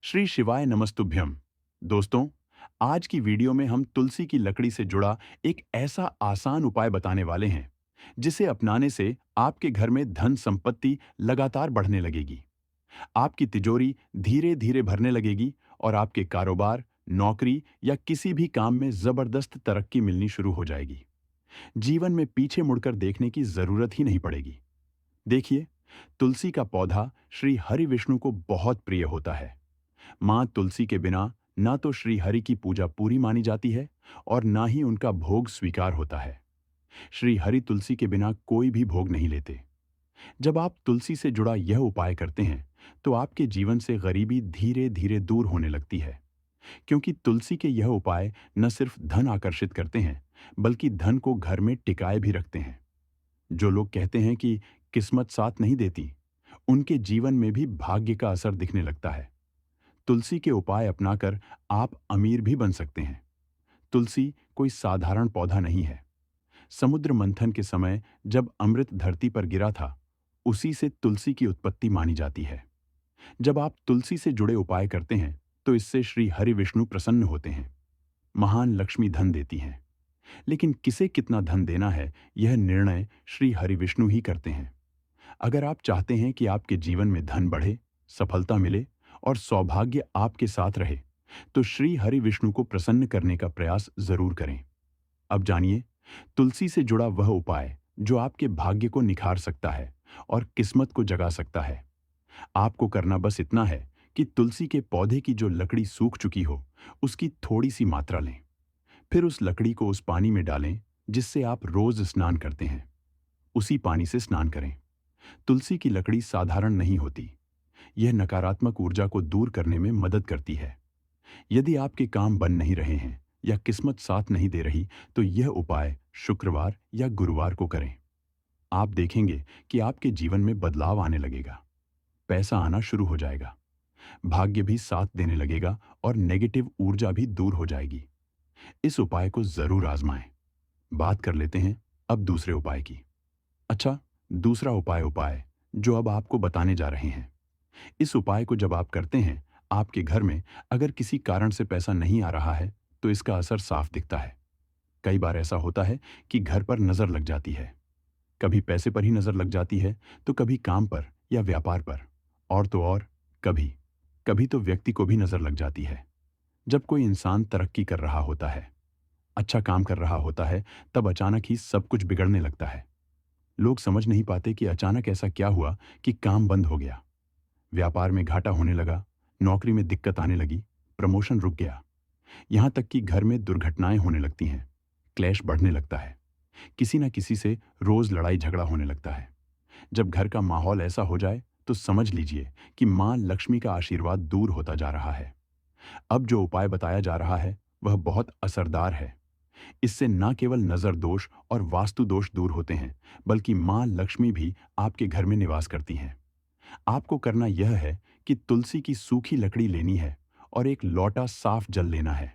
श्री शिवाय नमस्तुभ्यम। दोस्तों, आज की वीडियो में हम तुलसी की लकड़ी से जुड़ा एक ऐसा आसान उपाय बताने वाले हैं जिसे अपनाने से आपके घर में धन संपत्ति लगातार बढ़ने लगेगी। आपकी तिजोरी धीरे धीरे भरने लगेगी और आपके कारोबार, नौकरी या किसी भी काम में जबरदस्त तरक्की मिलनी शुरू हो जाएगी। जीवन में पीछे मुड़कर देखने की जरूरत ही नहीं पड़ेगी। देखिए, तुलसी का पौधा श्री हरि विष्णु को बहुत प्रिय होता है। मां तुलसी के बिना ना तो श्री हरि की पूजा पूरी मानी जाती है और ना ही उनका भोग स्वीकार होता है। श्री हरि तुलसी के बिना कोई भी भोग नहीं लेते। जब आप तुलसी से जुड़ा यह उपाय करते हैं तो आपके जीवन से गरीबी धीरे धीरे दूर होने लगती है, क्योंकि तुलसी के यह उपाय न सिर्फ धन आकर्षित करते हैं बल्कि धन को घर में टिकाए भी रखते हैं। जो लोग कहते हैं कि किस्मत साथ नहीं देती, उनके जीवन में भी भाग्य का असर दिखने लगता है। तुलसी के उपाय अपनाकर आप अमीर भी बन सकते हैं। तुलसी कोई साधारण पौधा नहीं है। समुद्र मंथन के समय जब अमृत धरती पर गिरा था, उसी से तुलसी की उत्पत्ति मानी जाती है। जब आप तुलसी से जुड़े उपाय करते हैं तो इससे श्री हरि विष्णु प्रसन्न होते हैं। महान लक्ष्मी धन देती हैं, लेकिन किसे कितना धन देना है, यह निर्णय श्री हरि विष्णु ही करते हैं। अगर आप चाहते हैं कि आपके जीवन में धन बढ़े, सफलता मिले और सौभाग्य आपके साथ रहे, तो श्री हरि विष्णु को प्रसन्न करने का प्रयास जरूर करें। अब जानिए, तुलसी से जुड़ा वह उपाय जो आपके भाग्य को निखार सकता है और किस्मत को जगा सकता है। आपको करना बस इतना है कि तुलसी के पौधे की जो लकड़ी सूख चुकी हो, उसकी थोड़ी सी मात्रा लें। फिर उस लकड़ी को उस पानी में डालें जिससे आप रोज स्नान करते हैं। उसी पानी से स्नान करें। तुलसी की लकड़ी साधारण नहीं होती। यह नकारात्मक ऊर्जा को दूर करने में मदद करती है। यदि आपके काम बन नहीं रहे हैं या किस्मत साथ नहीं दे रही, तो यह उपाय शुक्रवार या गुरुवार को करें। आप देखेंगे कि आपके जीवन में बदलाव आने लगेगा। पैसा आना शुरू हो जाएगा, भाग्य भी साथ देने लगेगा और नेगेटिव ऊर्जा भी दूर हो जाएगी। इस उपाय को जरूर आजमाएं। बात कर लेते हैं अब दूसरे उपाय की। अच्छा, दूसरा उपाय उपाय जो अब आपको बताने जा रहे हैं। इस उपाय को जब आप करते हैं, आपके घर में अगर किसी कारण से पैसा नहीं आ रहा है, तो इसका असर साफ दिखता है। कई बार ऐसा होता है कि घर पर नजर लग जाती है। कभी पैसे पर ही नजर लग जाती है, तो कभी काम पर या व्यापार पर, और तो और कभी कभी तो व्यक्ति को भी नजर लग जाती है। जब कोई इंसान तरक्की कर रहा होता है, अच्छा काम कर रहा होता है, तब अचानक ही सब कुछ बिगड़ने लगता है। लोग समझ नहीं पाते कि अचानक ऐसा क्या हुआ कि काम बंद हो गया, व्यापार में घाटा होने लगा, नौकरी में दिक्कत आने लगी, प्रमोशन रुक गया। यहां तक कि घर में दुर्घटनाएं होने लगती हैं, क्लेश बढ़ने लगता है, किसी न किसी से रोज लड़ाई झगड़ा होने लगता है। जब घर का माहौल ऐसा हो जाए तो समझ लीजिए कि मां लक्ष्मी का आशीर्वाद दूर होता जा रहा है। अब जो उपाय बताया जा रहा है वह बहुत असरदार है। इससे न केवल नजर दोष और वास्तु दोष दूर होते हैं, बल्कि मां लक्ष्मी भी आपके घर में निवास करती हैं। आपको करना यह है कि तुलसी की सूखी लकड़ी लेनी है और एक लोटा साफ जल लेना है।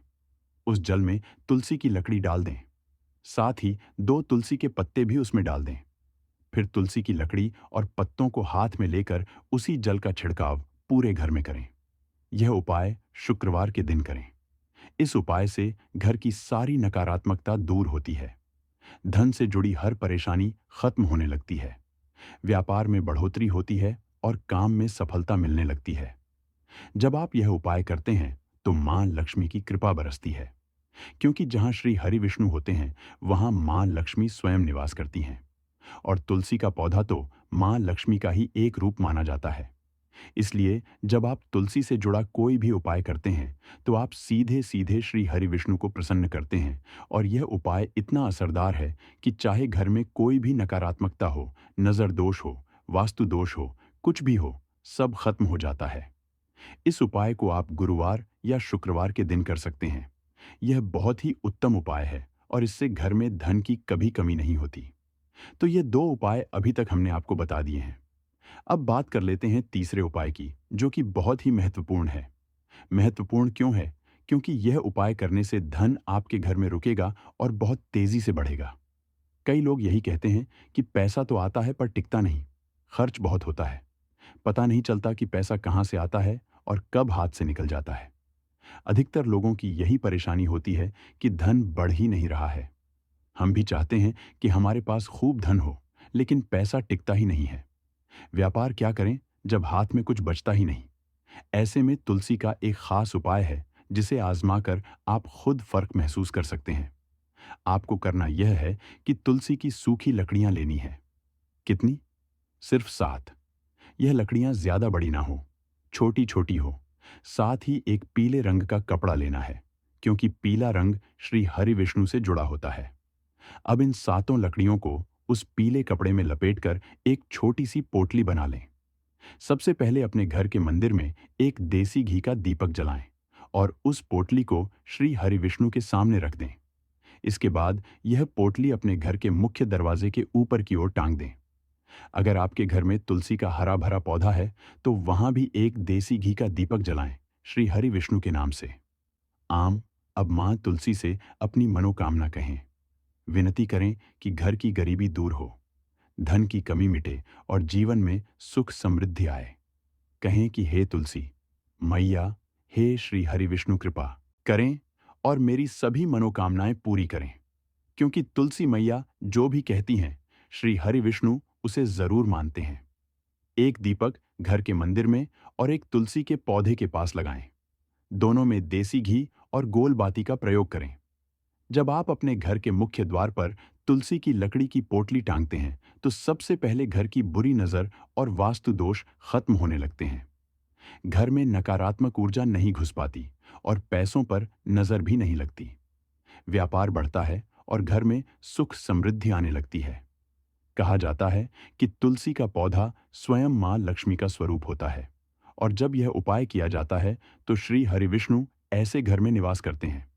उस जल में तुलसी की लकड़ी डाल दें। साथ ही दो तुलसी के पत्ते भी उसमें डाल दें। फिर तुलसी की लकड़ी और पत्तों को हाथ में लेकर उसी जल का छिड़काव पूरे घर में करें। यह उपाय शुक्रवार के दिन करें। इस उपाय से घर की सारी नकारात्मकता दूर होती है। धन से जुड़ी हर परेशानी खत्म होने लगती है। व्यापार में बढ़ोतरी होती है और काम में सफलता मिलने लगती है। जब आप यह उपाय करते हैं तो मां लक्ष्मी की कृपा बरसती है, क्योंकि जहां श्री हरि विष्णु होते हैं वहां मां लक्ष्मी स्वयं निवास करती हैं। और तुलसी का पौधा तो मां लक्ष्मी का ही एक रूप माना जाता है। इसलिए जब आप तुलसी से जुड़ा कोई भी उपाय करते हैं तो आप सीधे सीधे श्री हरि विष्णु को प्रसन्न करते हैं। और यह उपाय इतना असरदार है कि चाहे घर में कोई भी नकारात्मकता हो, नजर दोष हो, वास्तु दोष हो, कुछ भी हो, सब खत्म हो जाता है। इस उपाय को आप गुरुवार या शुक्रवार के दिन कर सकते हैं। यह बहुत ही उत्तम उपाय है और इससे घर में धन की कभी कमी नहीं होती। तो ये दो उपाय अभी तक हमने आपको बता दिए हैं। अब बात कर लेते हैं तीसरे उपाय की, जो कि बहुत ही महत्वपूर्ण है। महत्वपूर्ण क्यों है? क्योंकि यह उपाय करने से धन आपके घर में रुकेगा और बहुत तेजी से बढ़ेगा। कई लोग यही कहते हैं कि पैसा तो आता है पर टिकता नहीं, खर्च बहुत होता है, पता नहीं चलता कि पैसा कहाँ से आता है और कब हाथ से निकल जाता है। अधिकतर लोगों की यही परेशानी होती है कि धन बढ़ ही नहीं रहा है। हम भी चाहते हैं कि हमारे पास खूब धन हो, लेकिन पैसा टिकता ही नहीं है। व्यापार क्या करें जब हाथ में कुछ बचता ही नहीं। ऐसे में तुलसी का एक खास उपाय है जिसे आजमाकर आप खुद फर्क महसूस कर सकते हैं। आपको करना यह है कि तुलसी की सूखी लकड़ियां लेनी है। कितनी? सिर्फ 7। यह लकड़ियां ज्यादा बड़ी ना हो, छोटी छोटी हो। साथ ही एक पीले रंग का कपड़ा लेना है, क्योंकि पीला रंग श्री हरि विष्णु से जुड़ा होता है। अब इन 7 लकड़ियों को उस पीले कपड़े में लपेटकर एक छोटी सी पोटली बना लें। सबसे पहले अपने घर के मंदिर में एक देसी घी का दीपक जलाएं और उस पोटली को श्री हरि विष्णु के सामने रख दें। इसके बाद यह पोटली अपने घर के मुख्य दरवाजे के ऊपर की ओर टांग दें। अगर आपके घर में तुलसी का हरा भरा पौधा है तो वहां भी एक देसी घी का दीपक जलाएं श्री हरि विष्णु के नाम से। अब मां तुलसी से अपनी मनोकामना कहें। विनती करें कि घर की गरीबी दूर हो, धन की कमी मिटे और जीवन में सुख समृद्धि आए। कहें कि हे तुलसी मैया, हे श्री हरि विष्णु कृपा करें और मेरी सभी मनोकामनाएं पूरी करें। क्योंकि तुलसी मैया जो भी कहती हैं, श्री हरि विष्णु उसे जरूर मानते हैं। एक दीपक घर के मंदिर में और एक तुलसी के पौधे के पास लगाएं। दोनों में देसी घी और गोल बाती का प्रयोग करें। जब आप अपने घर के मुख्य द्वार पर तुलसी की लकड़ी की पोटली टांगते हैं तो सबसे पहले घर की बुरी नजर और वास्तु दोष खत्म होने लगते हैं। घर में नकारात्मक ऊर्जा नहीं घुस पाती और पैसों पर नजर भी नहीं लगती। व्यापार बढ़ता है और घर में सुख समृद्धि आने लगती है। कहा जाता है कि तुलसी का पौधा स्वयं मां लक्ष्मी का स्वरूप होता है और जब यह उपाय किया जाता है तो श्री हरि विष्णु ऐसे घर में निवास करते हैं।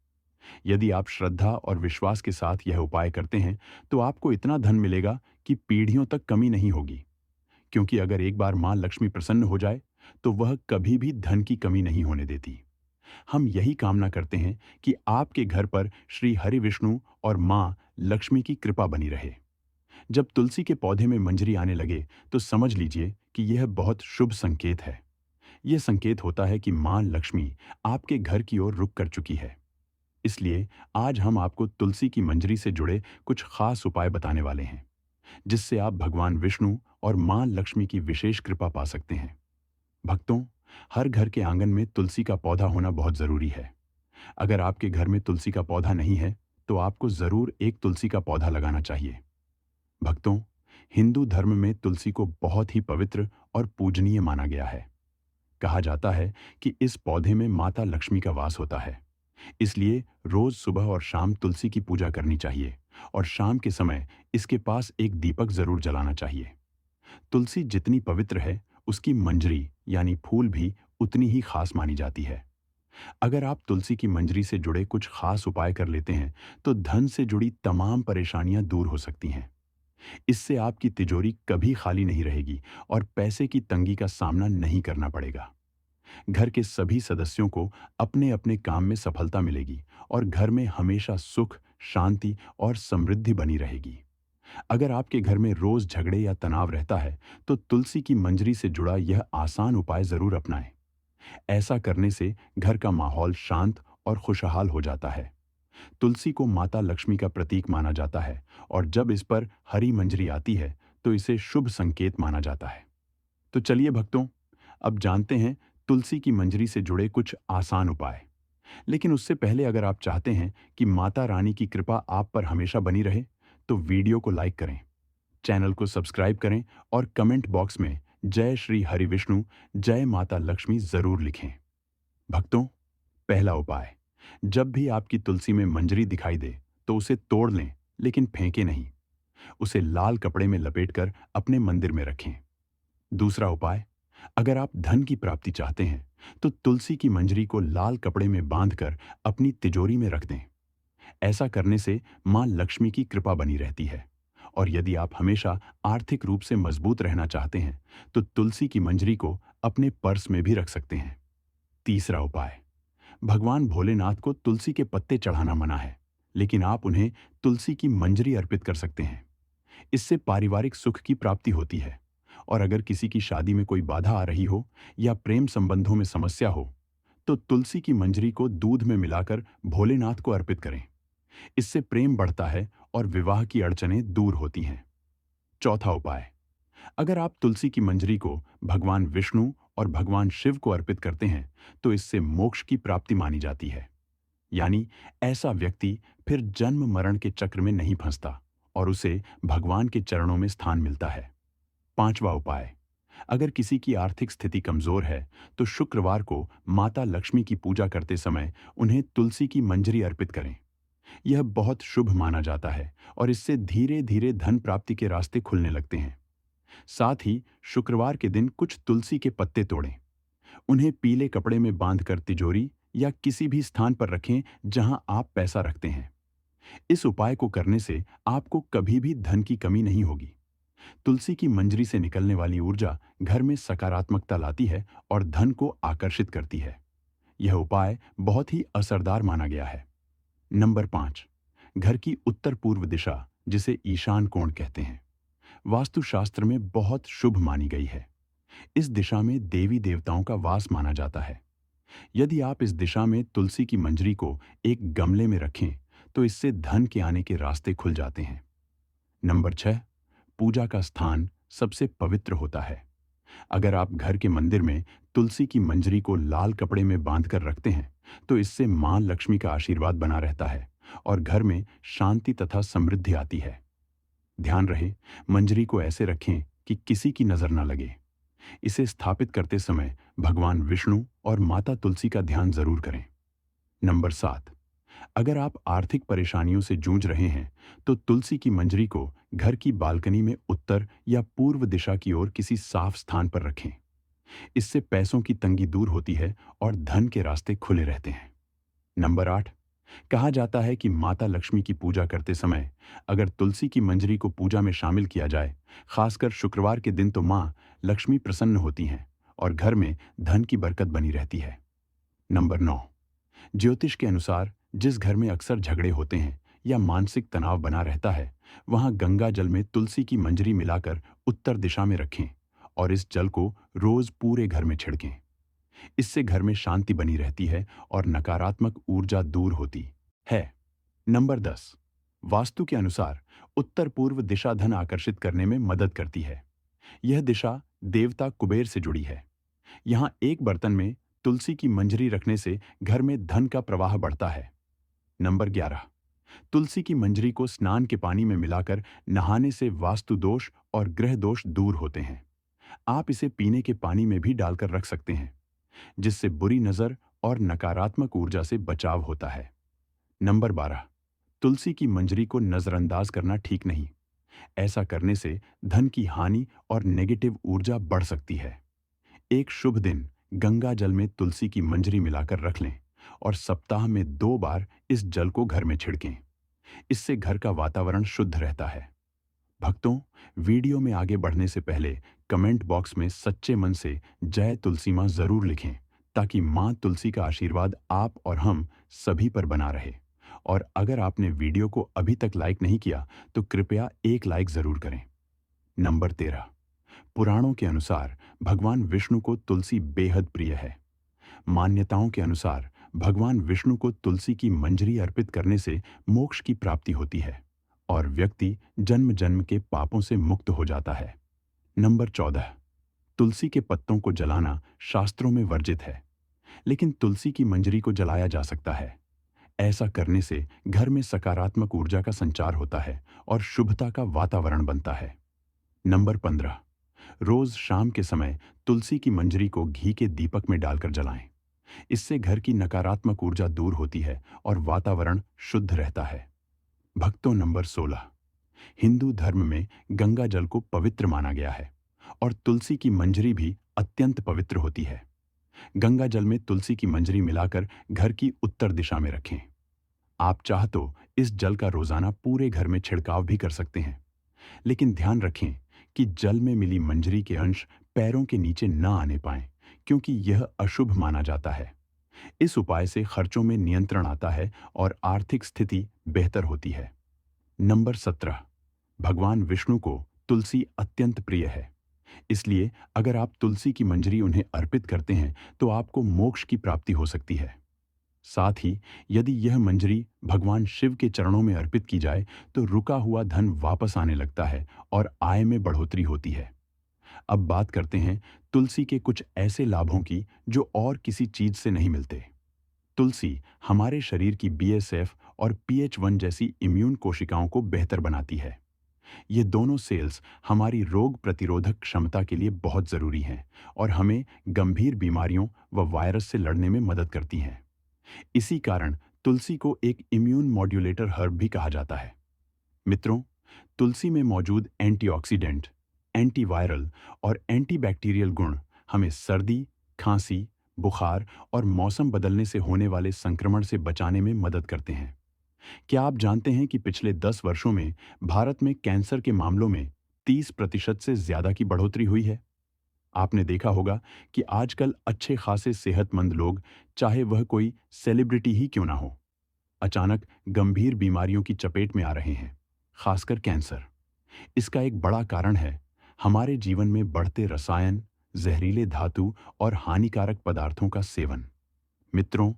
यदि आप श्रद्धा और विश्वास के साथ यह उपाय करते हैं तो आपको इतना धन मिलेगा कि पीढ़ियों तक कमी नहीं होगी। क्योंकि अगर एक बार मां लक्ष्मी प्रसन्न हो जाए तो वह कभी भी धन की कमी नहीं होने देती। हम यही कामना करते हैं कि आपके घर पर श्री हरि विष्णु और मां लक्ष्मी की कृपा बनी रहे। जब तुलसी के पौधे में मंजरी आने लगे तो समझ लीजिए कि यह बहुत शुभ संकेत है। यह संकेत होता है कि मां लक्ष्मी आपके घर की ओर रुख कर चुकी है। इसलिए आज हम आपको तुलसी की मंजरी से जुड़े कुछ खास उपाय बताने वाले हैं, जिससे आप भगवान विष्णु और मां लक्ष्मी की विशेष कृपा पा सकते हैं। भक्तों, हर घर के आंगन में तुलसी का पौधा होना बहुत जरूरी है। अगर आपके घर में तुलसी का पौधा नहीं है तो आपको जरूर एक तुलसी का पौधा लगाना चाहिए। भक्तों, हिंदू धर्म में तुलसी को बहुत ही पवित्र और पूजनीय माना गया है। कहा जाता है कि इस पौधे में माता लक्ष्मी का वास होता है। इसलिए रोज सुबह और शाम तुलसी की पूजा करनी चाहिए और शाम के समय इसके पास एक दीपक जरूर जलाना चाहिए। तुलसी जितनी पवित्र है, उसकी मंजरी यानी फूल भी उतनी ही खास मानी जाती है। अगर आप तुलसी की मंजरी से जुड़े कुछ खास उपाय कर लेते हैं तो धन से जुड़ी तमाम परेशानियां दूर हो सकती हैं। इससे आपकी तिजोरी कभी खाली नहीं रहेगी और पैसे की तंगी का सामना नहीं करना पड़ेगा। घर के सभी सदस्यों को अपने अपने काम में सफलता मिलेगी और घर में हमेशा सुख, शांति और समृद्धि बनी रहेगी। अगर आपके घर में रोज झगड़े या तनाव रहता है तो तुलसी की मंजरी से जुड़ा यह आसान उपाय जरूर अपनाएं। ऐसा करने से घर का माहौल शांत और खुशहाल हो जाता है। तुलसी को माता लक्ष्मी का प्रतीक माना जाता है और जब इस पर हरी मंजरी आती है तो इसे शुभ संकेत माना जाता है। तो चलिए भक्तों, अब जानते हैं तुलसी की मंजरी से जुड़े कुछ आसान उपाय। लेकिन उससे पहले अगर आप चाहते हैं कि माता रानी की कृपा आप पर हमेशा बनी रहे तो वीडियो को लाइक करें, चैनल को सब्सक्राइब करें और कमेंट बॉक्स में जय श्री हरि विष्णु, जय माता लक्ष्मी जरूर लिखें। भक्तों, पहला उपाय, जब भी आपकी तुलसी में मंजरी दिखाई दे तो उसे तोड़ लें, लेकिन फेंके नहीं। उसे लाल कपड़े में लपेटकर अपने मंदिर में रखें। दूसरा उपाय, अगर आप धन की प्राप्ति चाहते हैं तो तुलसी की मंजरी को लाल कपड़े में बांधकर अपनी तिजोरी में रख दें। ऐसा करने से मां लक्ष्मी की कृपा बनी रहती है। और यदि आप हमेशा आर्थिक रूप से मजबूत रहना चाहते हैं तो तुलसी की मंजरी को अपने पर्स में भी रख सकते हैं। तीसरा उपाय, भगवान भोलेनाथ को तुलसी के पत्ते चढ़ाना मना है, लेकिन आप उन्हें तुलसी की मंजरी अर्पित कर सकते हैं। इससे पारिवारिक सुख की प्राप्ति होती है और अगर किसी की शादी में कोई बाधा आ रही हो या प्रेम संबंधों में समस्या हो, तो तुलसी की मंजरी को दूध में मिलाकर भोलेनाथ को अर्पित करें। इससे प्रेम बढ़ता है और विवाह की अड़चनें दूर होती हैं। चौथा उपाय, अगर आप तुलसी की मंजरी को भगवान विष्णु और भगवान शिव को अर्पित करते हैं, तो इससे मोक्ष की प्राप्ति मानी जाती है। यानी ऐसा व्यक्ति फिर जन्म मरण के चक्र में नहीं फंसता और उसे भगवान के चरणों में स्थान मिलता है। पांचवा उपाय, अगर किसी की आर्थिक स्थिति कमजोर है, तो शुक्रवार को माता लक्ष्मी की पूजा करते समय उन्हें तुलसी की मंजरी अर्पित करें। यह बहुत शुभ माना जाता है और इससे धीरे धीरे धन प्राप्ति के रास्ते खुलने लगते हैं। साथ ही शुक्रवार के दिन कुछ तुलसी के पत्ते तोड़ें, उन्हें पीले कपड़े में बांधकर तिजोरी या किसी भी स्थान पर रखें जहां आप पैसा रखते हैं। इस उपाय को करने से आपको कभी भी धन की कमी नहीं होगी। तुलसी की मंजरी से निकलने वाली ऊर्जा घर में सकारात्मकता लाती है और धन को आकर्षित करती है। यह उपाय बहुत ही असरदार माना गया है। नंबर 5, घर की उत्तर पूर्व दिशा, जिसे ईशान कोण कहते हैं, वास्तुशास्त्र में बहुत शुभ मानी गई है। इस दिशा में देवी देवताओं का वास माना जाता है। यदि आप इस दिशा में तुलसी की मंजरी को एक गमले में रखें, तो इससे धन के आने के रास्ते खुल जाते हैं। नंबर 6, पूजा का स्थान सबसे पवित्र होता है। अगर आप घर के मंदिर में तुलसी की मंजरी को लाल कपड़े में बांधकर रखते हैं, तो इससे मां लक्ष्मी का आशीर्वाद बना रहता है और घर में शांति तथा समृद्धि आती है। ध्यान रहे, मंजरी को ऐसे रखें कि किसी की नजर न लगे। इसे स्थापित करते समय भगवान विष्णु और माता तुलसी का ध्यान जरूर करें। नंबर 7, अगर आप आर्थिक परेशानियों से जूझ रहे हैं, तो तुलसी की मंजरी को घर की बालकनी में उत्तर या पूर्व दिशा की ओर किसी साफ स्थान पर रखें। इससे पैसों की तंगी दूर होती है और धन के रास्ते खुले रहते हैं। नंबर 8, कहा जाता है कि माता लक्ष्मी की पूजा करते समय अगर तुलसी की मंजरी को पूजा में शामिल किया जाए, खासकर शुक्रवार के दिन, तो मां लक्ष्मी प्रसन्न होती हैं और घर में धन की बरकत बनी रहती है। नंबर 9, ज्योतिष के अनुसार जिस घर में अक्सर झगड़े होते हैं या मानसिक तनाव बना रहता है, वहां गंगा जल में तुलसी की मंजरी मिलाकर उत्तर दिशा में रखें और इस जल को रोज पूरे घर में छिड़कें। इससे घर में शांति बनी रहती है और नकारात्मक ऊर्जा दूर होती है। नंबर 10, वास्तु के अनुसार उत्तर पूर्व दिशा धन आकर्षित करने में मदद करती है। यह दिशा देवता कुबेर से जुड़ी है। यहाँ एक बर्तन में तुलसी की मंजरी रखने से घर में धन का प्रवाह बढ़ता है। नंबर 11, तुलसी की मंजरी को स्नान के पानी में मिलाकर नहाने से वास्तु दोष और ग्रह दोष दूर होते हैं। आप इसे पीने के पानी में भी डालकर रख सकते हैं, जिससे बुरी नजर और नकारात्मक ऊर्जा से बचाव होता है। नंबर 12, तुलसी की मंजरी को नजरअंदाज करना ठीक नहीं। ऐसा करने से धन की हानि और नेगेटिव ऊर्जा बढ़ सकती है। एक शुभ दिन गंगा जल में तुलसी की मंजरी मिलाकर रख लें और सप्ताह में 2 बार इस जल को घर में छिड़कें। इससे घर का वातावरण शुद्ध रहता है। भक्तों, वीडियो में आगे बढ़ने से पहले कमेंट बॉक्स में सच्चे मन से जय तुलसी मां जरूर लिखें, ताकि मां तुलसी का आशीर्वाद आप और हम सभी पर बना रहे। और अगर आपने वीडियो को अभी तक लाइक नहीं किया, तो कृपया एक लाइक जरूर करें। नंबर 13, पुराणों के अनुसार भगवान विष्णु को तुलसी बेहद प्रिय है। मान्यताओं के अनुसार भगवान विष्णु को तुलसी की मंजरी अर्पित करने से मोक्ष की प्राप्ति होती है और व्यक्ति जन्म जन्म के पापों से मुक्त हो जाता है। नंबर 14, तुलसी के पत्तों को जलाना शास्त्रों में वर्जित है, लेकिन तुलसी की मंजरी को जलाया जा सकता है। ऐसा करने से घर में सकारात्मक ऊर्जा का संचार होता है और शुभता का वातावरण बनता है। नंबर 15, रोज शाम के समय तुलसी की मंजरी को घी के दीपक में डालकर जलाएं। इससे घर की नकारात्मक ऊर्जा दूर होती है और वातावरण शुद्ध रहता है। भक्तों, नंबर 16, हिंदू धर्म में गंगा जल को पवित्र माना गया है और तुलसी की मंजरी भी अत्यंत पवित्र होती है। गंगा जल में तुलसी की मंजरी मिलाकर घर की उत्तर दिशा में रखें। आप चाह तो इस जल का रोजाना पूरे घर में छिड़काव भी कर सकते हैं, लेकिन ध्यान रखें कि जल में मिली मंजरी के अंश पैरों के नीचे न आने पाएं, क्योंकि यह अशुभ माना जाता है। इस उपाय से खर्चों में नियंत्रण आता है और आर्थिक स्थिति बेहतर होती है। नंबर 17, भगवान विष्णु को तुलसी अत्यंत प्रिय है। इसलिए अगर आप तुलसी की मंजरी उन्हें अर्पित करते हैं तो आपको मोक्ष की प्राप्ति हो सकती है। साथ ही यदि यह मंजरी भगवान शिव के चरणों में अर्पित की जाए तो रुका हुआ धन वापस आने लगता है और आय में बढ़ोतरी होती है। अब बात करते हैं तुलसी के कुछ ऐसे लाभों की जो और किसी चीज से नहीं मिलते। तुलसी हमारे शरीर की बीएसएफ और पीएच1 जैसी इम्यून कोशिकाओं को बेहतर बनाती है। ये दोनों सेल्स हमारी रोग प्रतिरोधक क्षमता के लिए बहुत जरूरी हैं और हमें गंभीर बीमारियों व वायरस से लड़ने में मदद करती हैं। इसी कारण तुलसी को एक इम्यून मॉड्यूलेटर हर्ब भी कहा जाता है। मित्रों, तुलसी में मौजूद एंटीऑक्सीडेंट, एंटीवायरल और एंटीबैक्टीरियल गुण हमें सर्दी, खांसी, बुखार और मौसम बदलने से होने वाले संक्रमण से बचाने में मदद करते हैं। क्या आप जानते हैं कि पिछले 10 वर्षों में भारत में कैंसर के मामलों में 30% से ज्यादा की बढ़ोतरी हुई है? आपने देखा होगा कि आजकल अच्छे खासे सेहतमंद लोग, चाहे वह कोई सेलिब्रिटी ही क्यों ना हो, अचानक गंभीर बीमारियों की चपेट में आ रहे हैं, खासकर कैंसर। इसका एक बड़ा कारण है हमारे जीवन में बढ़ते रसायन, जहरीले धातु और हानिकारक पदार्थों का सेवन। मित्रों,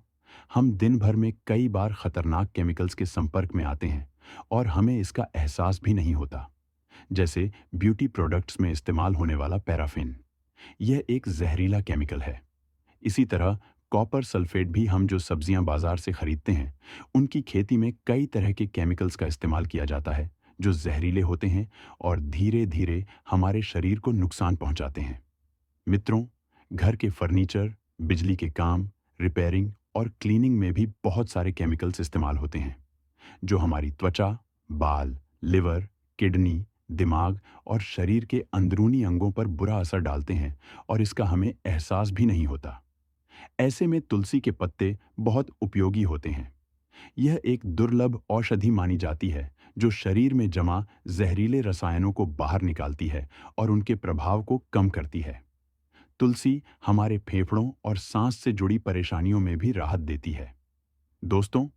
हम दिन भर में कई बार खतरनाक केमिकल्स के संपर्क में आते हैं और हमें इसका एहसास भी नहीं होता। जैसे ब्यूटी प्रोडक्ट्स में इस्तेमाल होने वाला पैराफिन, यह एक जहरीला केमिकल है। इसी तरह कॉपर सल्फेट भी हम जो सब्जियां बाजार से खरीदते हैं, उनकी खेती में कई तरह के केमिकल्स का इस्तेमाल किया जाता है जो जहरीले होते हैं और धीरे धीरे हमारे शरीर को नुकसान पहुंचाते हैं। मित्रों, घर के फर्नीचर, बिजली के काम, रिपेयरिंग और क्लीनिंग में भी बहुत सारे केमिकल्स इस्तेमाल होते हैं जो हमारी त्वचा, बाल, लिवर, किडनी, दिमाग और शरीर के अंदरूनी अंगों पर बुरा असर डालते हैं और इसका हमें एहसास भी नहीं होता। ऐसे में तुलसी के पत्ते बहुत उपयोगी होते हैं। यह एक दुर्लभ औषधि मानी जाती है जो शरीर में जमा जहरीले रसायनों को बाहर निकालती है और उनके प्रभाव को कम करती है। तुलसी हमारे फेफड़ों और सांस से जुड़ी परेशानियों में भी राहत देती है। दोस्तों,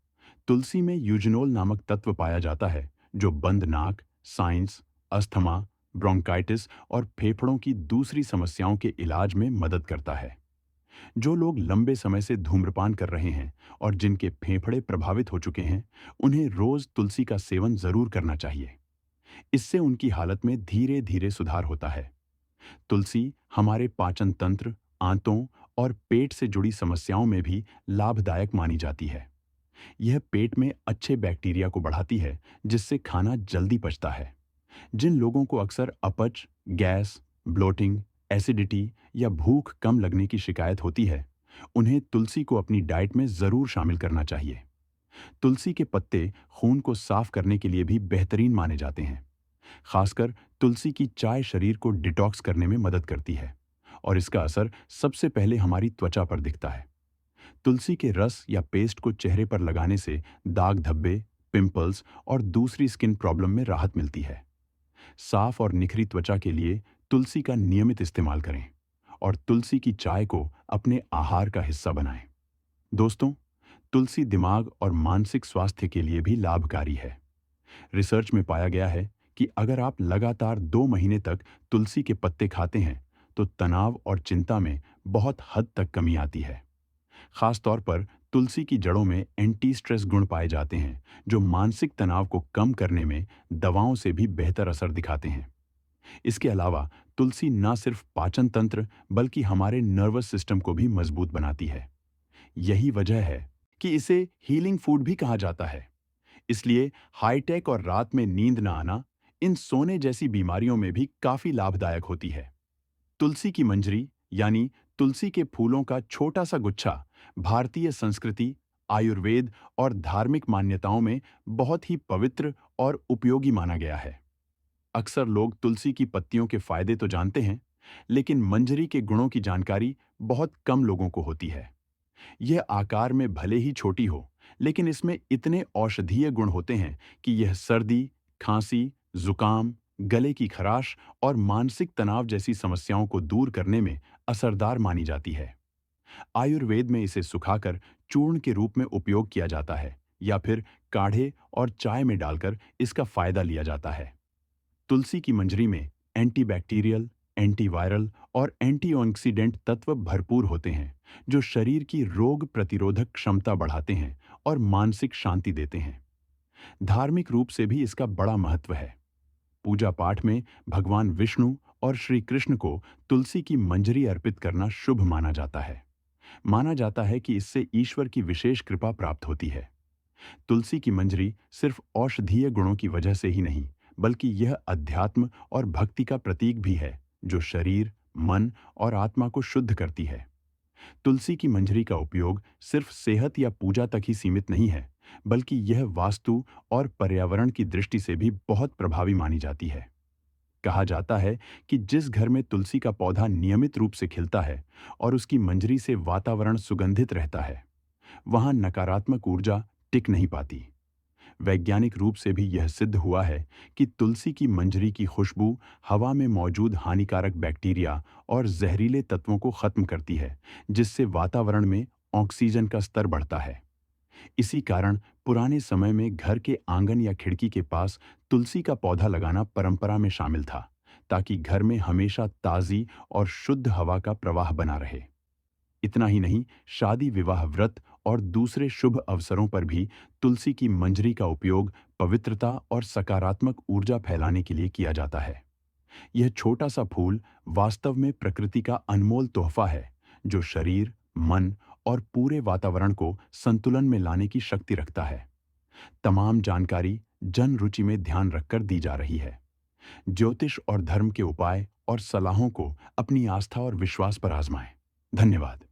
तुलसी में यूजनोल नामक तत्व पाया जाता है जो बंद नाक, साइनस, अस्थमा, ब्रोंकाइटिस और फेफड़ों की दूसरी समस्याओं के इलाज में मदद करता है। जो लोग लंबे समय से धूम्रपान कर रहे हैं और जिनके फेफड़े प्रभावित हो चुके हैं, उन्हें रोज तुलसी का सेवन जरूर करना चाहिए। इससे उनकी हालत में धीरे धीरे सुधार होता है। तुलसी हमारे पाचन तंत्र, आंतों और पेट से जुड़ी समस्याओं में भी लाभदायक मानी जाती है। यह पेट में अच्छे बैक्टीरिया को बढ़ाती है जिससे खाना जल्दी पचता है। जिन लोगों को अक्सर अपच, गैस, ब्लोटिंग, एसिडिटी या भूख कम लगने की शिकायत होती है, उन्हें तुलसी को अपनी डाइट में जरूर शामिल करना चाहिए। तुलसी के पत्ते खून को साफ करने के लिए भी बेहतरीन माने जाते हैं। खासकर तुलसी की चाय शरीर को डिटॉक्स करने में मदद करती है और इसका असर सबसे पहले हमारी त्वचा पर दिखता है। तुलसी के रस या पेस्ट को चेहरे पर लगाने से दाग धब्बे, पिंपल्स और दूसरी स्किन प्रॉब्लम में राहत मिलती है। साफ और निखरी त्वचा के लिए तुलसी का नियमित इस्तेमाल करें और तुलसी की चाय को अपने आहार का हिस्सा बनाएं। दोस्तों, तुलसी दिमाग और मानसिक स्वास्थ्य के लिए भी लाभकारी है। रिसर्च में पाया गया है कि अगर आप लगातार 2 महीने तक तुलसी के पत्ते खाते हैं तो तनाव और चिंता में बहुत हद तक कमी आती है। खास तौर पर तुलसी की जड़ों में एंटी स्ट्रेस गुण पाए जाते हैं जो मानसिक तनाव को कम करने में दवाओं से भी बेहतर असर दिखाते हैं। इसके अलावा तुलसी न सिर्फ पाचन तंत्र बल्कि हमारे नर्वस सिस्टम को भी मजबूत बनाती है। यही वजह है कि इसे हीलिंग फूड भी कहा जाता है। इसलिए हाईटेक और रात में नींद न आना इन सोने जैसी बीमारियों में भी काफी लाभदायक होती है। तुलसी की मंजरी यानी तुलसी के फूलों का छोटा सा गुच्छा भारतीय संस्कृति, आयुर्वेद और धार्मिक मान्यताओं में बहुत ही पवित्र और उपयोगी माना गया है। अक्सर लोग तुलसी की पत्तियों के फायदे तो जानते हैं, लेकिन मंजरी के गुणों की जानकारी बहुत कम लोगों को होती है। यह आकार में भले ही छोटी हो, लेकिन इसमें इतने औषधीय गुण होते हैं कि यह सर्दी, खांसी, जुकाम, गले की खराश और मानसिक तनाव जैसी समस्याओं को दूर करने में असरदार मानी जाती है। आयुर्वेद में इसे सुखाकर चूर्ण के रूप में उपयोग किया जाता है या फिर काढ़े और चाय में डालकर इसका फायदा लिया जाता है। तुलसी की मंजरी में एंटीबैक्टीरियल, एंटीवायरल और एंटीऑक्सीडेंट तत्व भरपूर होते हैं, जो शरीर की रोग प्रतिरोधक क्षमता बढ़ाते हैं और मानसिक शांति देते हैं। धार्मिक रूप से भी इसका बड़ा महत्व है। पूजा पाठ में भगवान विष्णु और श्री कृष्ण को तुलसी की मंजरी अर्पित करना शुभ माना जाता है। माना जाता है कि इससे ईश्वर की विशेष कृपा प्राप्त होती है। तुलसी की मंजरी सिर्फ औषधीय गुणों की वजह से ही नहीं, बल्कि यह अध्यात्म और भक्ति का प्रतीक भी है, जो शरीर, मन और आत्मा को शुद्ध करती है। तुलसी की मंजरी का उपयोग सिर्फ सेहत या पूजा तक ही सीमित नहीं है, बल्कि यह वास्तु और पर्यावरण की दृष्टि से भी बहुत प्रभावी मानी जाती है। कहा जाता है कि जिस घर में तुलसी का पौधा नियमित रूप से खिलता है और उसकी मंजरी से वातावरण सुगंधित रहता है, वहां नकारात्मक ऊर्जा टिक नहीं पाती। वैज्ञानिक रूप से भी यह सिद्ध हुआ है कि तुलसी की मंजरी की खुशबू हवा में मौजूद हानिकारक बैक्टीरिया और जहरीले तत्वों को खत्म करती है, जिससे वातावरण में ऑक्सीजन का स्तर बढ़ता है। इसी कारण पुराने समय में घर के आंगन या खिड़की के पास तुलसी का पौधा लगाना परंपरा में शामिल था, ताकि घर में हमेशा ताजी और शुद्ध हवा का प्रवाह बना रहे। इतना ही नहीं, शादी, विवाह, व्रत और दूसरे शुभ अवसरों पर भी तुलसी की मंजरी का उपयोग पवित्रता और सकारात्मक ऊर्जा फैलाने के लिए किया जाता है। यह छोटा सा फूल वास्तव में प्रकृति का अनमोल तोहफा है, जो शरीर, मन और पूरे वातावरण को संतुलन में लाने की शक्ति रखता है। तमाम जानकारी जन रुचि में ध्यान रखकर दी जा रही है। ज्योतिष और धर्म के उपाय और सलाहों को अपनी आस्था और विश्वास पर आजमाएं। धन्यवाद।